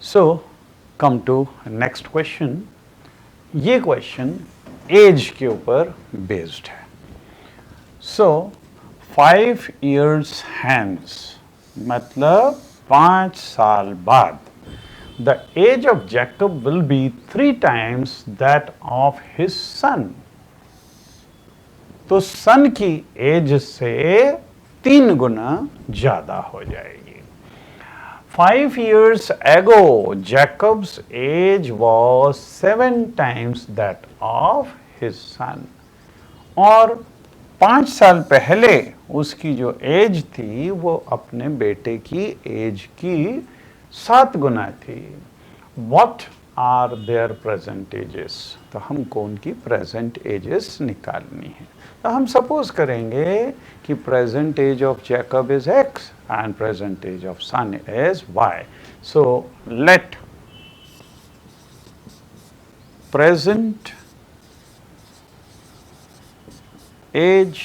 So come to next question. ये question age के ऊपर बेस्ड है। सो 5 years hence मतलब 5 साल बाद the age of Jacob will be 3 times that of his son। तो सन की एज से 3 गुना ज्यादा हो जाएगी। 5 years ago Jacob's age was 7 times that of his son। और 5 साल पहले उसकी जो एज थी वो अपने बेटे की एज की 7 गुना थी। What are their present ages? तो हमको उनकी प्रेजेंट एजेस निकालनी है। तो हम सपोज करेंगे कि present age of Jacob is x and present age of son is y। So let present age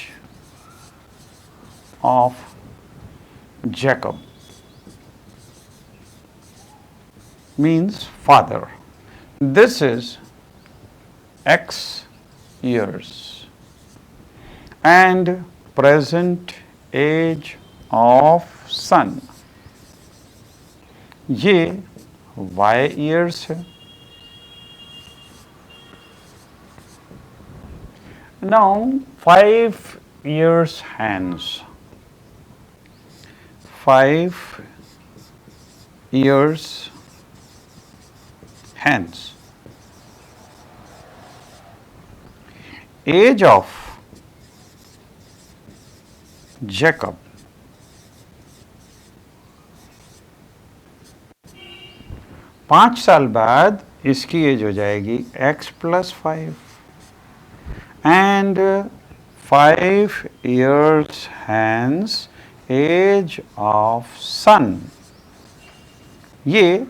of Jacob means father. This is x years and present age of son ये y years है। Now 5 years hence 5 years hence age of Jacob पाँच साल बाद इसकी as हो जाएगी x + 5 and 5 years hence age of son ये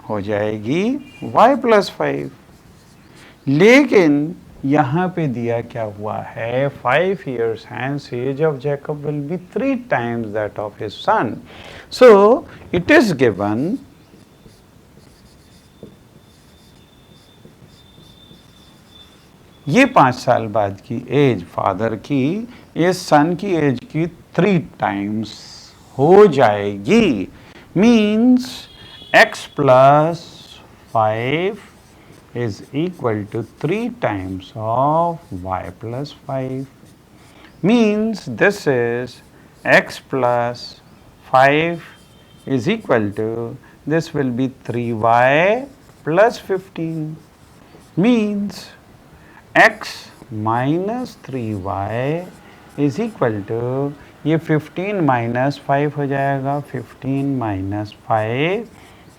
हो जाएगी y + 5। लेकिन यहाँ पे दिया क्या हुआ है 5 years hence age of Jacob will be 3 times that of his son। So it is given ये 5 साल बाद की एज फादर की इस सन की एज की 3 टाइम्स हो जाएगी। Means x + 5 is equal to 3 times of y + 5 means this is x + 5 is equal to this will be 3y + 15 means x minus 3y is equal to ये 15 minus 5 हो जाएगा। 15 minus 5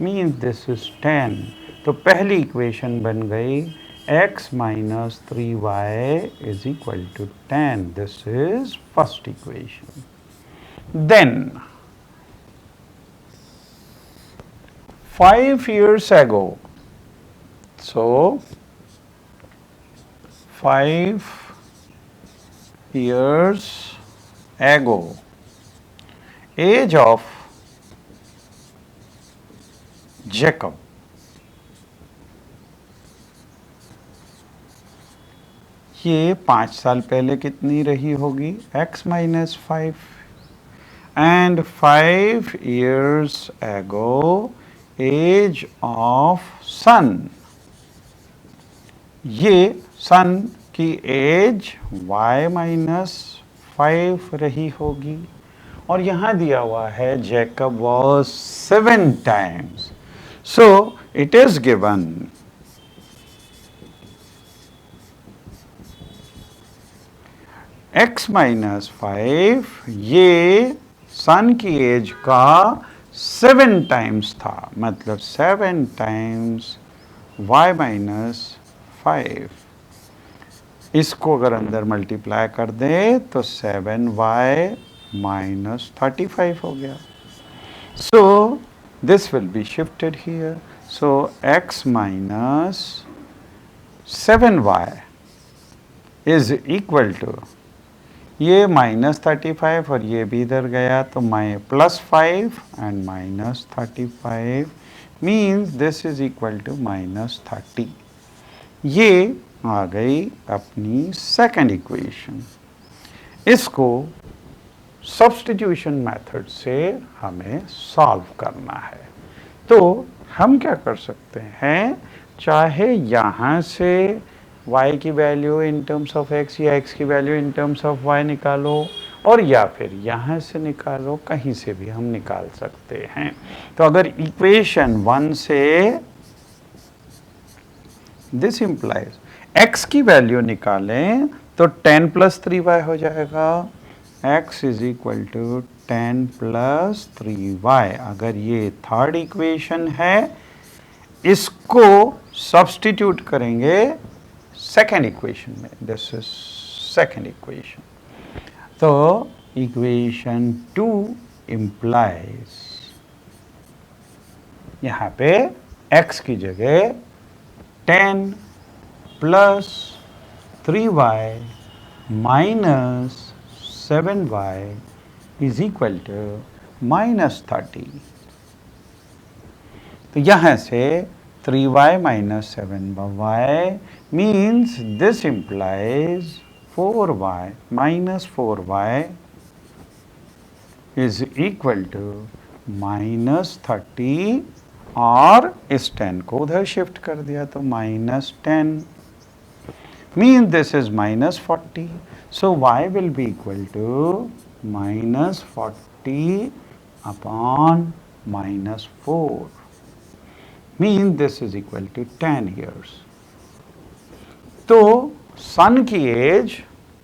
means this is 10। तो पहली equation बन गई x minus 3y is equal to 10। This is first equation। Then 5 years ago, so 5 years ago age of Jacob ये 5 साल पहले कितनी रही होगी x minus 5 and 5 years ago age of son ये सन की एज y minus 5 रही होगी। और यहाँ दिया हुआ है Jacob was 7 times। So it is given x minus 5 ये सन की एज का 7 टाइम्स था मतलब 7 टाइम्स y minus 5। इसको अगर अंदर मल्टीप्लाई कर दें तो 7y minus 35 हो गया। So this will be shifted here। So x minus 7y is equal to ये -35 और ये भी इधर गया तो +5 and -35 means this is equal to -30। ये आ गई अपनी सेकेंड इक्वेशन। इसको सब्स्टिट्यूशन मेथड से हमें सॉल्व करना है। तो हम क्या कर सकते हैं, चाहे यहाँ से y की value in terms of x या x की value in terms of y निकालो, और या फिर यहाँ से निकालो, कहीं से भी हम निकाल सकते हैं। तो अगर इक्वेशन 1 से दिस इंप्लाइज x की वैल्यू निकालें तो 10 + 3y हो जाएगा। x is equal to 10 + 3y। अगर ये थर्ड इक्वेशन है, इसको सब्स्टिट्यूट करेंगे सेकेंड इक्वेशन में। This is second equation. तो इक्वेशन 2 इंप्लाइज, यहाँ पे x की जगह 10 + 3y - 7y is equal to -30। तो यहाँ से 3y - 7y means this implies 4y - 4y is equal to -30, और इस 10 को उधर शिफ्ट कर दिया तो -10 means this is -40. So y will be equal to -40 upon -4 means this is equal to 10 years. तो सन की एज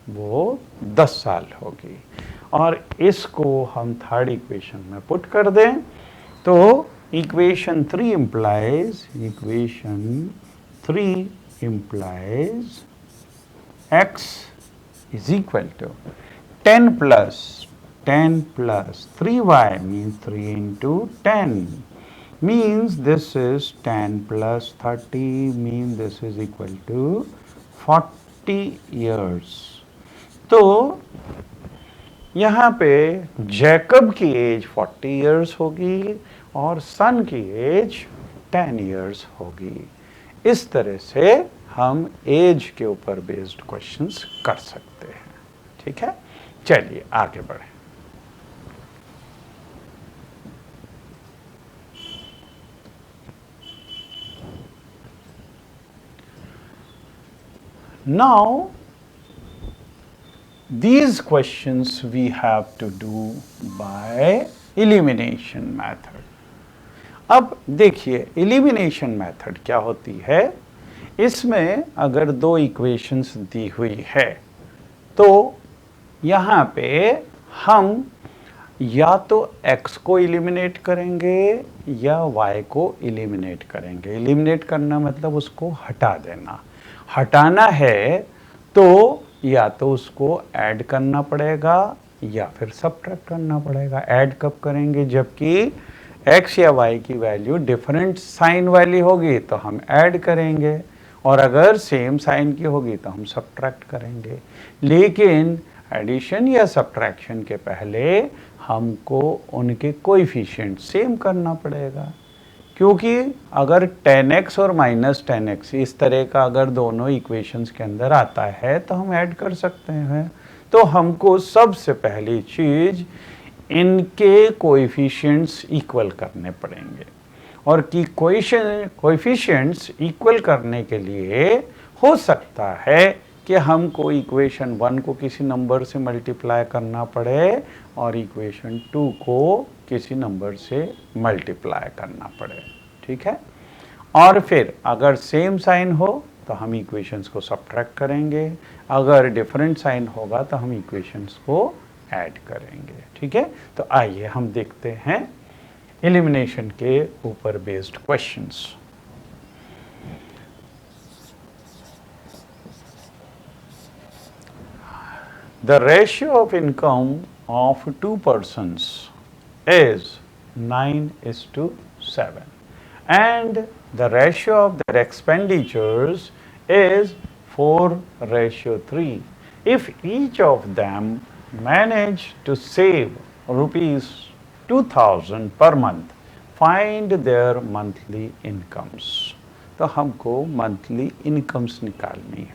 वो 10 साल होगी, और इसको हम थर्ड इक्वेशन में पुट कर दें तो equation 3 implies x is equal to 10 plus 3y means 3 into 10 means this is 10 plus 30 means this is equal to 40 years. तो यहाँ पे जैकब की एज 40 इयर्स होगी और सन की एज 10 इयर्स होगी। इस तरह से हम एज के ऊपर बेस्ड क्वेश्चंस कर सकते हैं। ठीक है, चलिए आगे बढ़ें। Now, these questions we have to do by elimination method. अब देखिए elimination method क्या होती है। इसमें अगर दो इक्वेशंस दी हुई है तो यहाँ पे हम या तो x को एलिमिनेट करेंगे या y को एलिमिनेट करेंगे। एलिमिनेट करना मतलब उसको हटा देना। हटाना है तो या तो उसको ऐड करना पड़ेगा या फिर सब्ट्रैक्ट करना पड़ेगा। ऐड कब करेंगे, जबकि x या y की वैल्यू डिफरेंट साइन वाली होगी तो हम ऐड करेंगे, और अगर सेम साइन की होगी तो हम सब्ट्रैक्ट करेंगे। लेकिन एडिशन या सब्ट्रैक्शन के पहले हमको उनके कोएफिशिएंट सेम करना पड़ेगा, क्योंकि अगर 10x और -10x इस तरह का अगर दोनों इक्वेशंस के अंदर आता है तो हम ऐड कर सकते हैं। तो हमको सबसे पहली चीज़ इनके कोएफिशिएंट्स इक्वल करने पड़ेंगे, और कि कोएफिशिएंट्स इक्वल करने के लिए हो सकता है कि हमको इक्वेशन 1 को किसी नंबर से मल्टीप्लाई करना पड़े और इक्वेशन 2 को किसी नंबर से मल्टीप्लाई करना पड़े। ठीक है, और फिर अगर सेम साइन हो तो हम इक्वेशंस को सब्ट्रैक्ट करेंगे, अगर डिफरेंट साइन होगा तो हम इक्वेशंस को ऐड करेंगे। ठीक है, तो आइए हम देखते हैं एलिमिनेशन के ऊपर based questions. The ratio of income of two persons is 9:7, and the ratio of their expenditures is 4:3. If each of them manage to save rupees 2000 per month, find there monthly incomes. तो हमको monthly incomes निकालनी है।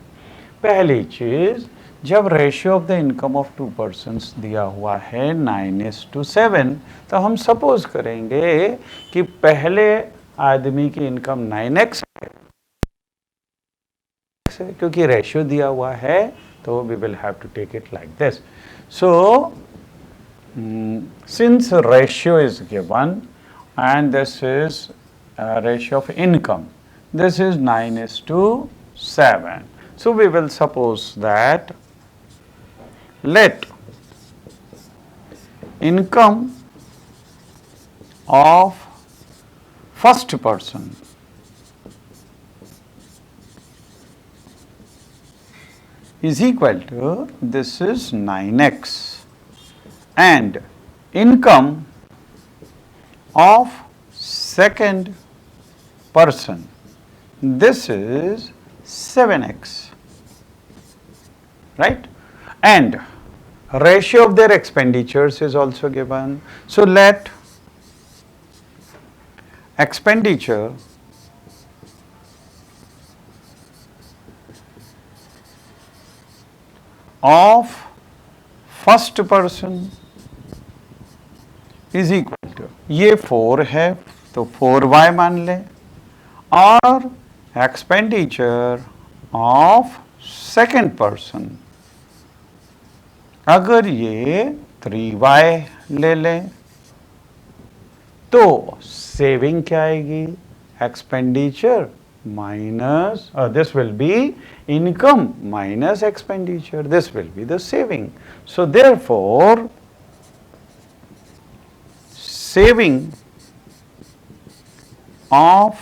पहली चीज, जब ratio of the income of to persons दिया हुआ है 9:7, तो हम सपोज करेंगे कि पहले आदमी की इनकम 9x है, क्योंकि रेशियो दिया हुआ है तो we will have to take it like this. So since ratio is given and this is ratio of income, this is 9:7. So we will suppose that let income of first person is equal to, this is 9x, and income of second person, this is 7x, right? And ratio of their expenditures is also given. So let expenditure of first person is equal to, ये 4 है तो 4y मान लें, और expenditure of second person अगर ये 3y ले लें तो सेविंग क्या आएगी, expenditure minus, this will be income minus expenditure, this will be the saving. So therefore saving of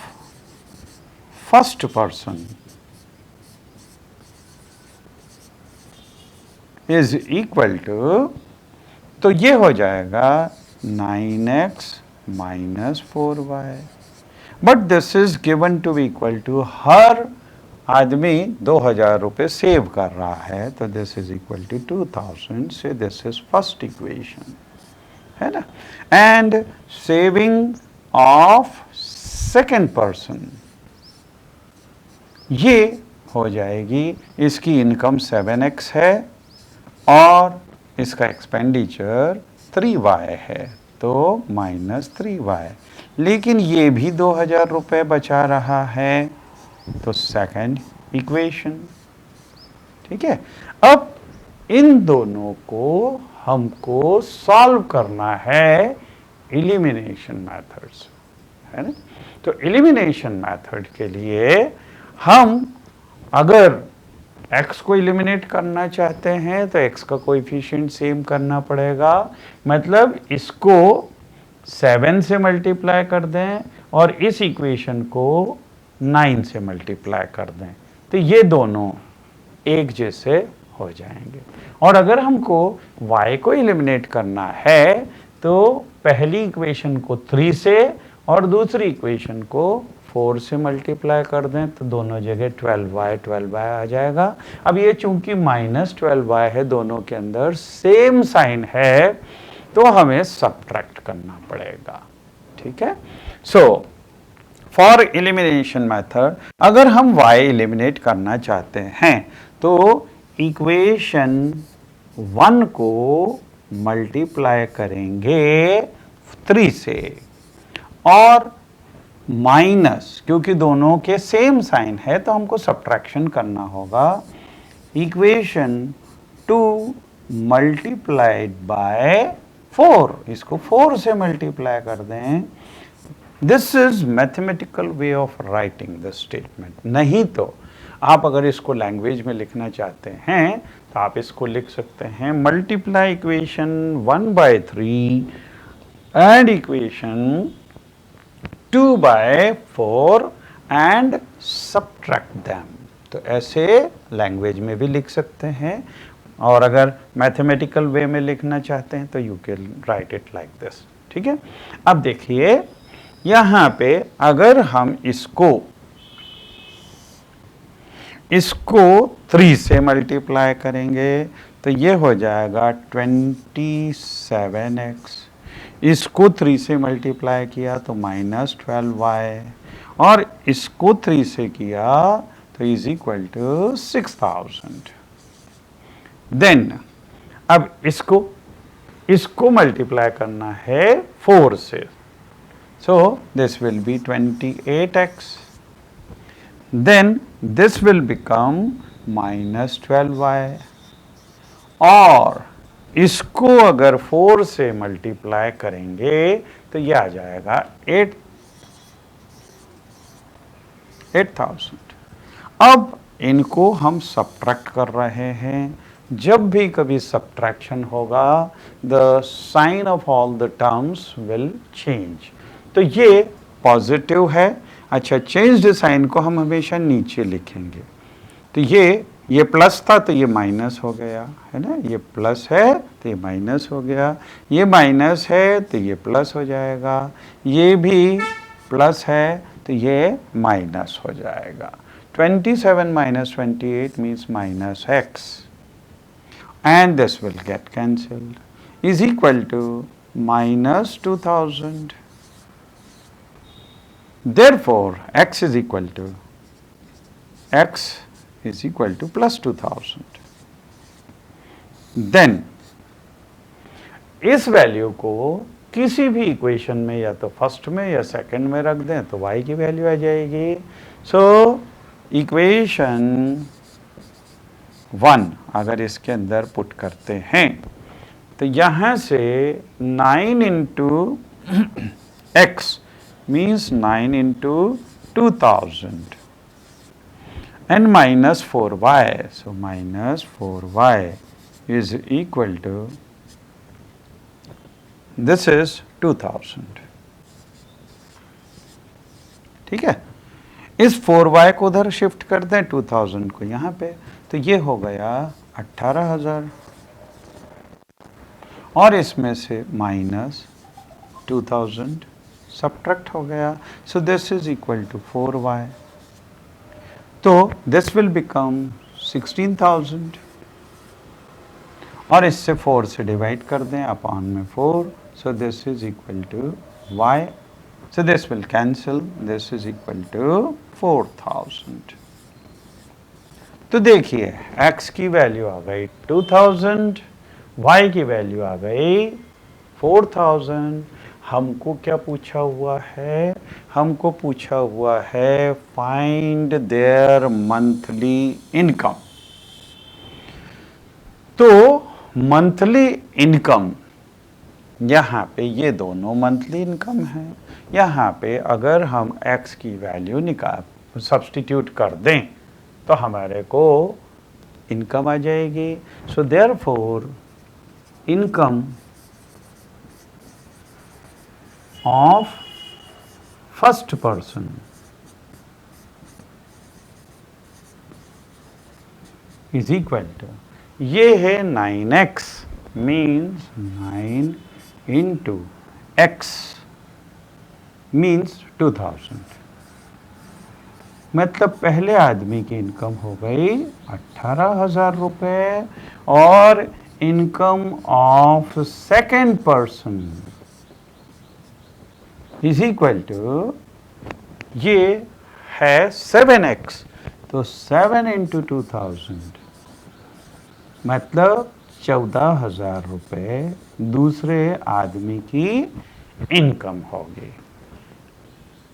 first person is equal to, तो ये हो जाएगा 9x minus 4y, but this is given to be equal to, हर आदमी 2000 रुपये save कर रहा है तो दिस इज इक्वल टू 2000, से दिस इज फर्स्ट इक्वेशन है ना। And saving of second person ये हो जाएगी, इसकी इनकम 7x है और इसका एक्सपेंडिचर 3y है तो -3y, लेकिन ये भी 2000 रुपये बचा रहा है तो सेकंड इक्वेशन, ठीक है। अब इन दोनों को हमको सॉल्व करना है एलिमिनेशन मेथड से, है ना। तो एलिमिनेशन मेथड के लिए हम अगर x को एलिमिनेट करना चाहते हैं तो x का कोएफिशिएंट सेम करना पड़ेगा, मतलब इसको 7 से मल्टीप्लाई कर दें और इस इक्वेशन को 9 से मल्टीप्लाई कर दें तो ये दोनों एक जैसे हो जाएंगे। और अगर हमको y को एलिमिनेट करना है तो पहली इक्वेशन को 3 से और दूसरी इक्वेशन को 4 से मल्टीप्लाई कर दें तो दोनों जगह 12y आ जाएगा। अब ये चूंकि -12y है, दोनों के अंदर सेम साइन है तो हमें सब्ट्रैक्ट करना पड़ेगा, ठीक है। सो फॉर एलिमिनेशन मेथड अगर हम y एलिमिनेट करना चाहते हैं तो इक्वेशन 1 को मल्टीप्लाई करेंगे 3 से और माइनस, क्योंकि दोनों के सेम साइन है तो हमको सब्ट्रैक्शन करना होगा, इक्वेशन 2 मल्टीप्लाइड बाय 4, इसको 4 से मल्टीप्लाई कर दें। This is mathematical way of writing this statement. नहीं तो आप अगर इसको लैंग्वेज में लिखना चाहते हैं तो आप इसको लिख सकते हैं multiply equation 1/3 and equation 2/4 and subtract them. तो ऐसे लैंग्वेज में भी लिख सकते हैं, और अगर मैथमेटिकल वे में लिखना चाहते हैं तो you can write it like this, ठीक है। अब देखिए यहाँ पे अगर हम इसको 3 से मल्टीप्लाई करेंगे तो ये हो जाएगा 27x, इसको 3 से मल्टीप्लाई किया तो -12y, और इसको 3 से किया तो इज इक्वल टू 6000। देन अब इसको मल्टीप्लाई करना है 4 से, so this will be 28x, then this will become -12y, और इसको अगर 4 से मल्टीप्लाई करेंगे तो ये आ जाएगा 8000। अब इनको हम सब्ट्रैक्ट कर रहे हैं। जब भी कभी सब्ट्रैक्शन होगा, the sign of all the terms will change. तो ये पॉजिटिव है। अच्छा, चेंज्ड साइन को हम हमेशा नीचे लिखेंगे। तो ये प्लस था तो ये माइनस हो गया, है ना, ये प्लस है तो ये माइनस हो गया, ये माइनस है तो ये प्लस हो जाएगा, ये भी प्लस है तो ये माइनस हो जाएगा। 27 minus 28 means minus x, and this will get cancelled, is equal to minus 2000. Therefore, x is equal to plus 2000. Then इस वैल्यू को किसी भी इक्वेशन में या तो फर्स्ट में या सेकंड में रख दें तो y की वैल्यू आ जाएगी। सो इक्वेशन 1 अगर इसके अंदर पुट करते हैं तो यहाँ से 9 into x means 9 into 2000 and minus 4y, so minus 4y is equal to, this is 2000। ठीक है, इस 4y को उधर शिफ्ट कर दें, 2000 को यहाँ पे, तो ये हो गया 18000, और इसमें से माइनस 2000 सब्ट्रैक्ट हो गया, so this is equal to 4y। तो दिस विल बिकम 16000, और इससे 4 से डिवाइड कर दें, अपॉन में 4, so this is equal to y, so this will cancel, this is equal to 4000। तो देखिए x की वैल्यू आ गई 2000, y की वैल्यू आ गई 4000। हमको क्या पूछा हुआ है? हमको पूछा हुआ है फाइंड देयर मंथली इनकम। तो मंथली इनकम, यहाँ पे ये दोनों मंथली इनकम है। यहाँ पे अगर हम x की वैल्यू निकाल सब्स्टिट्यूट कर दें तो हमारे को इनकम आ जाएगी। So therefore income of first person is equal to, ये है 9x means 9 into x means 2000। मतलब पहले आदमी की इनकम हो गई 18,000 रुपये, और income of second person is equal to, ये है 7x, तो 7 इंटू 2000 मतलब 14,000 रुपये दूसरे आदमी की इनकम होगी।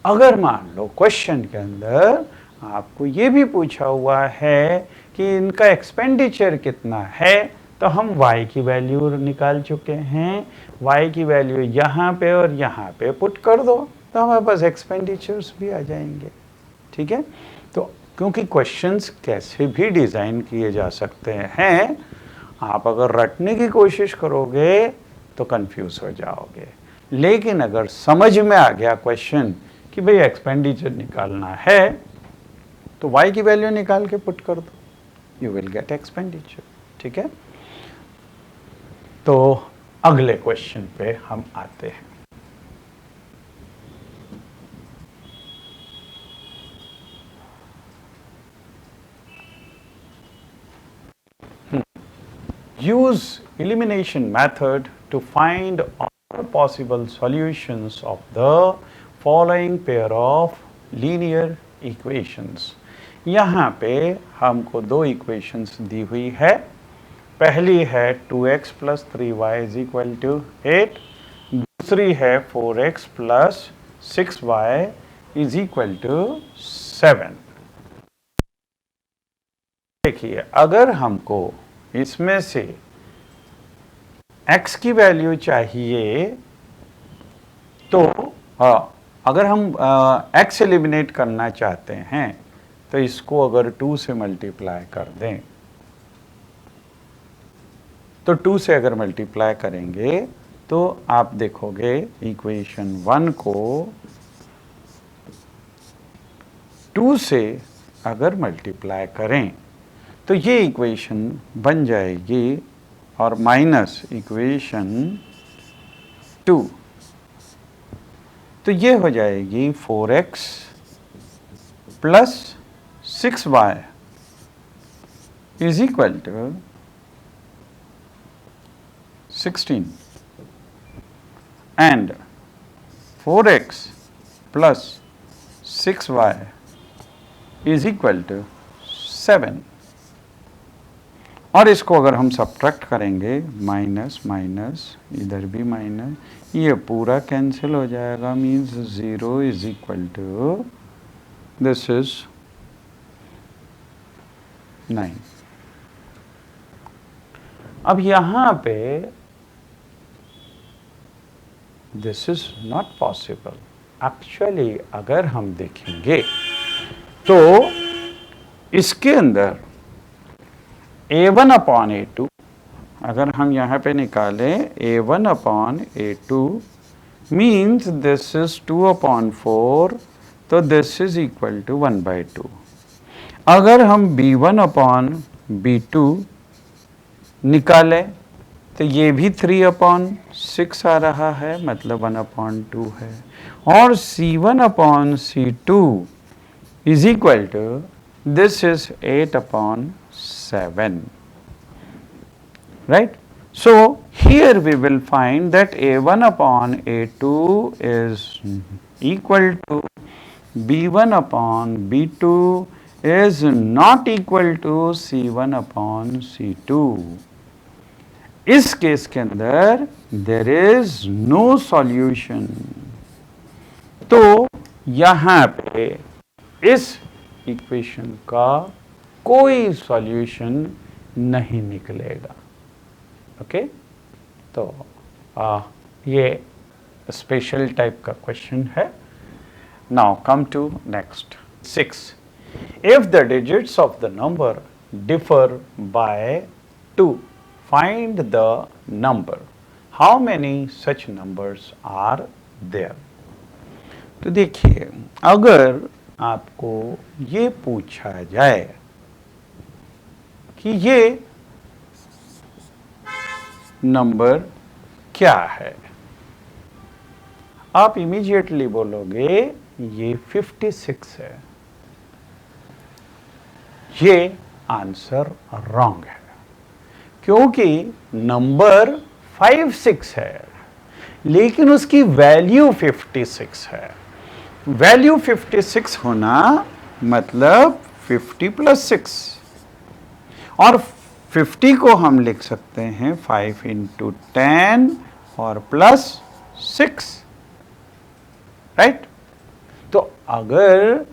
अगर मान लो क्वेश्चन के अंदर आपको ये भी पूछा हुआ है कि इनका एक्सपेंडिचर कितना है, तो हम y की वैल्यू निकाल चुके हैं। y की वैल्यू यहाँ पे और यहाँ पे पुट कर दो तो हमारे पास एक्सपेंडिचर्स भी आ जाएंगे। ठीक है, तो क्योंकि क्वेश्चंस कैसे भी डिज़ाइन किए जा सकते हैं, आप अगर रटने की कोशिश करोगे तो कंफ्यूज हो जाओगे, लेकिन अगर समझ में आ गया क्वेश्चन कि भाई एक्सपेंडिचर निकालना है तो y की वैल्यू निकाल के पुट कर दो, यू विल गेट एक्सपेंडिचर। ठीक है, तो अगले क्वेश्चन पे हम आते हैं। Use elimination method to find all possible solutions of the following pair of linear equations. यहाँ पे हमको दो इक्वेशंस दी हुई है. पहली है 2x plus 3y is equal to 8. दूसरी है 4x plus 6y is equal to 7. देखिए, अगर हमको इसमें से x की वैल्यू चाहिए तो अगर हम x एलिमिनेट करना चाहते हैं तो इसको अगर 2 से मल्टीप्लाई कर दें, तो 2 से अगर मल्टीप्लाई करेंगे तो आप देखोगे इक्वेशन 1 को 2 से अगर मल्टीप्लाई करें तो ये इक्वेशन बन जाएगी, और माइनस इक्वेशन 2 तो ये हो जाएगी 4x plus 6y is equal to 16 and 4x plus 6y is equal to 7. और इसको अगर हम सब्ट्रैक्ट करेंगे, माइनस माइनस इधर भी माइनस, ये पूरा कैंसिल हो जाएगा, means 0 is equal to this is 9. अब यहाँ पे this is not possible. Actually अगर हम देखेंगे तो इसके अंदर a1 अपॉन a2 अगर हम यहाँ पे निकालें, a1 upon a2 means this is 2 upon 4, तो दिस इज इक्वल टू 1/2. अगर हम b1 अपॉन b2 निकालें तो ये भी 3 अपॉन 6 आ रहा है, मतलब 1/2 है. और c1 upon c2 is equal to this is 8 upon 7, right? So here we will find that a1 upon a2 is equal to b1 upon b2 is not equal to c1 upon c2. इस case के अंदर there is no solution. तो यहाँ पे इस equation का कोई solution नहीं निकलेगा. ओके, तो ये स्पेशल टाइप का क्वेश्चन है. Now come to next 6. If the digits of the number differ by 2, find the number. How many such numbers are there. तो देखिए, अगर आपको ये पूछा जाए कि ये नंबर क्या है, आप इमीडिएटली बोलोगे ये 56 है. ये आंसर रॉन्ग है, क्योंकि नंबर 56 है लेकिन उसकी वैल्यू 56 है. वैल्यू 56 होना मतलब 50 प्लस 6, और 50 को हम लिख सकते हैं 5 into 10 और प्लस 6, राइट. तो अगर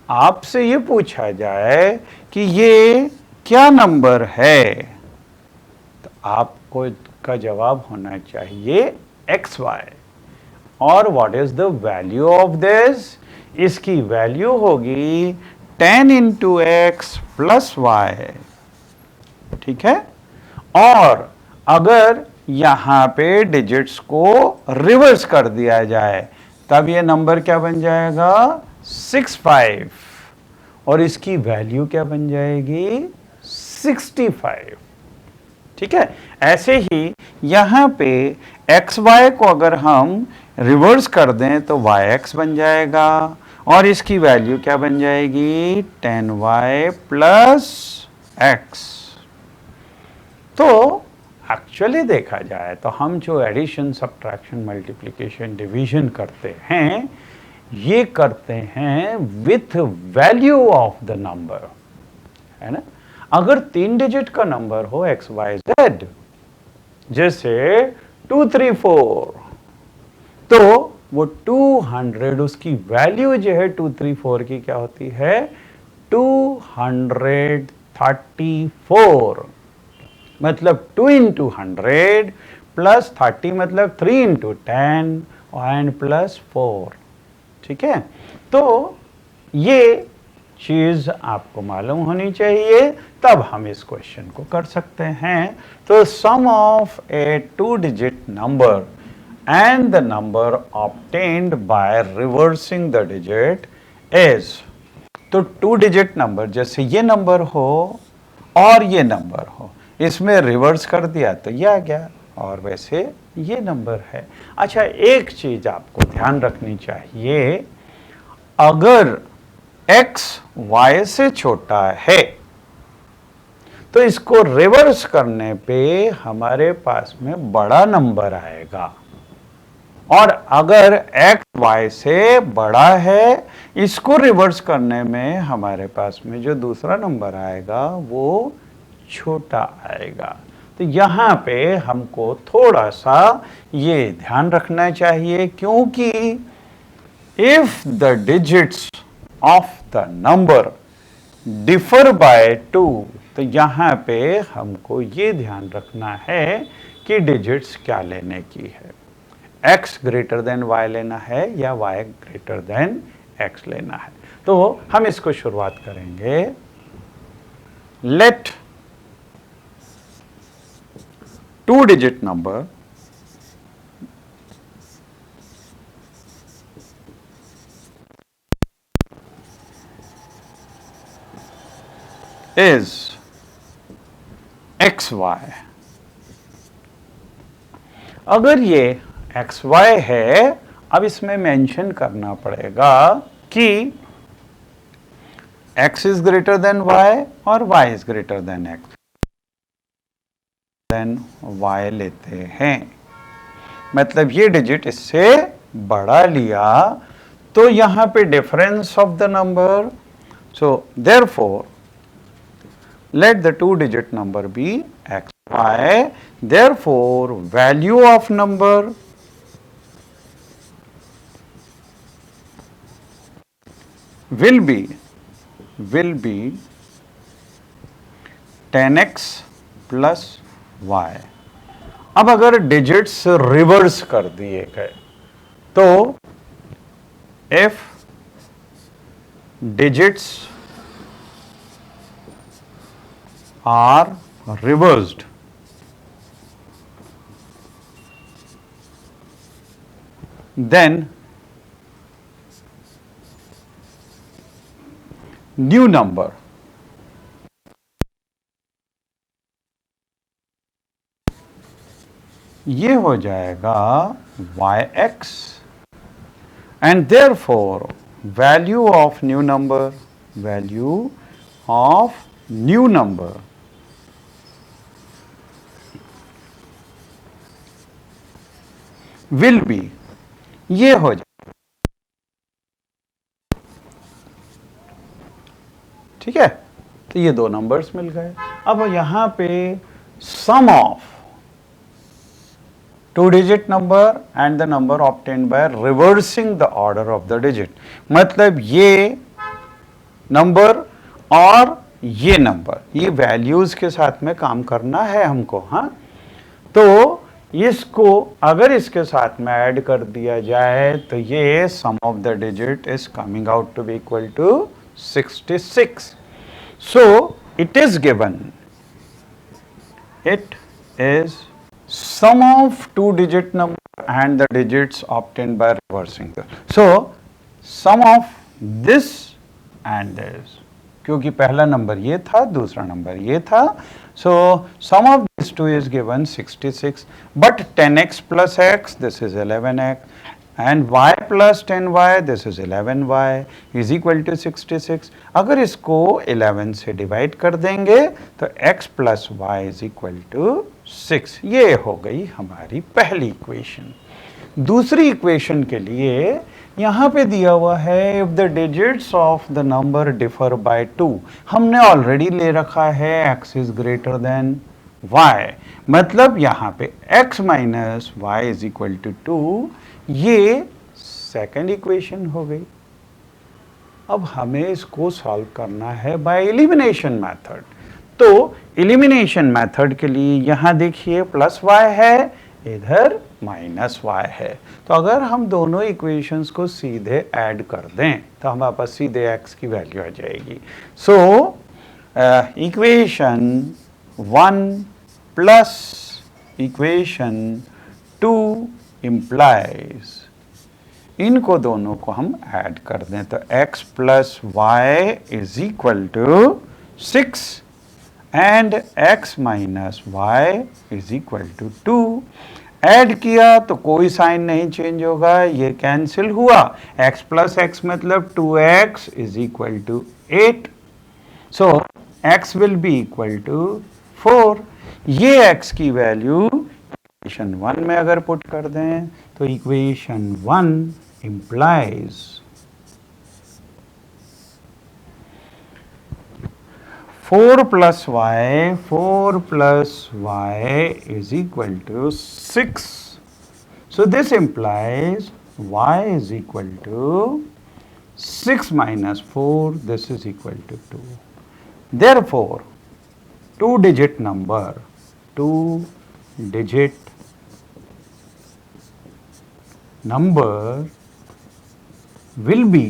आपसे ये पूछा जाए कि ये क्या नंबर है, तो आपको का जवाब होना चाहिए XY. और what is the value of this? इसकी वैल्यू होगी 10 into x प्लस y. ठीक है. और अगर यहां पे डिजिट्स को रिवर्स कर दिया जाए तब ये नंबर क्या बन जाएगा? 65. और इसकी वैल्यू क्या बन जाएगी? 65. ठीक है. ऐसे ही यहां पे XY को अगर हम रिवर्स कर दें तो YX बन जाएगा, और इसकी वैल्यू क्या बन जाएगी? 10y plus x. तो एक्चुअली देखा जाए तो हम जो एडिशन, सब्ट्रैक्शन, मल्टीप्लिकेशन, डिवीजन करते हैं, ये करते हैं with value of the number, है ना। अगर 3 डिजिट का नंबर हो एक्स वाई जेड, जैसे 234, तो वो 200, उसकी वैल्यू जो है 234 की क्या होती है, 234, मतलब 2 इंटू 100 प्लस 30, मतलब 3 इंटू 10 एंड प्लस 4। ठीक है, तो ये चीज आपको मालूम होनी चाहिए, तब हम इस क्वेश्चन को कर सकते हैं। तो sum of a 2 digit number and the number obtained by reversing the digit is, तो 2 डिजिट नंबर, जैसे ये नंबर हो और ये नंबर हो, इसमें रिवर्स कर दिया तो ये आ गया, और वैसे ये नंबर है। अच्छा, एक चीज आपको ध्यान रखनी चाहिए, अगर x y से छोटा है तो इसको रिवर्स करने पे हमारे पास में बड़ा नंबर आएगा, और अगर x y से बड़ा है, इसको रिवर्स करने में हमारे पास में जो दूसरा नंबर आएगा वो छोटा आएगा। तो यहाँ पे हमको थोड़ा सा ये ध्यान रखना चाहिए, क्योंकि if the digits of the number differ by 2, तो यहाँ पे हमको ये ध्यान रखना है कि डिजिट्स क्या लेने की है, x ग्रेटर देन y लेना है या y ग्रेटर देन x लेना है। तो हम इसको शुरुआत करेंगे। Let 2 digit number is xy। अगर ये xy है, अब इसमें मेंशन करना पड़ेगा कि x is greater than y और y is greater than x, then y लेते हैं, मतलब ये डिजिट इससे बड़ा लिया, तो यहां पे difference of the number, so therefore let the 2 digit number be xy, therefore value of number will be 10x plus y। अब अगर डिजिट्स रिवर्स कर दिए गए, तो if digits are reversed, then new number ये हो जाएगा yx, and therefore value of new number will be, ये हो जाए, ठीक है। तो ये 2 नंबर्स मिल गए। अब यहां पे sum of 2 digit number and the number obtained by reversing the order of the digit, मतलब ये नंबर और ये नंबर, ये वैल्यूज के साथ में काम करना है हमको। हाँ, तो इसको अगर इसके साथ में ऐड कर दिया जाए, तो ये sum of the digit is coming out to be equal to 66। So it is given, it is sum of 2 digit number and the digits obtained by reversing the, so sum of this and this, क्योंकि पहला number ये था, दूसरा number ये था, so sum of these two is given 66, but 10x plus x, this is 11x, and y plus 10y, this is 11y is equal to 66। अगर इसको 11 से डिवाइड कर देंगे तो x plus y is equal to 6। ये हो गई हमारी पहली इक्वेशन। दूसरी इक्वेशन के लिए यहाँ पे दिया हुआ है if the digits of the number differ by 2। हमने ऑलरेडी ले रखा है x is greater than y, मतलब यहाँ पे x minus y is equal to 2। ये सेकेंड इक्वेशन हो गई। अब हमें इसको सॉल्व करना है बाय एलिमिनेशन मेथड। तो एलिमिनेशन मेथड के लिए यहाँ देखिए प्लस y है, इधर माइनस y है। तो अगर हम दोनों इक्वेशंस को सीधे ऐड कर दें तो हमारे पास सीधे x की वैल्यू आ जाएगी। So equation 1 plus equation 2 implies, इनको दोनों को हम ऐड कर दें तो x plus y is equal to 6 and x minus y is equal to 2। Add किया तो कोई साइन नहीं चेंज होगा, ये कैंसिल हुआ। x प्लस x मतलब 2x is equal to 8। So x will be equal to 4। ये x की वैल्यू इक्वेशन 1 में अगर पुट कर दें तो equation 1 implies 4 plus y is equal to 6. So this implies y is equal to 6 minus 4, this is equal to 2. Therefore, two-digit number will be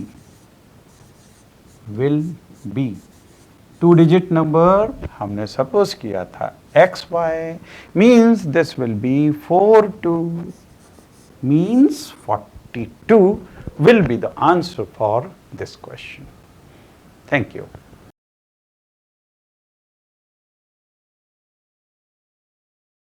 two-digit number हमने suppose किया था xy, means this will be 42, means 42 will be the answer for this question. Thank you.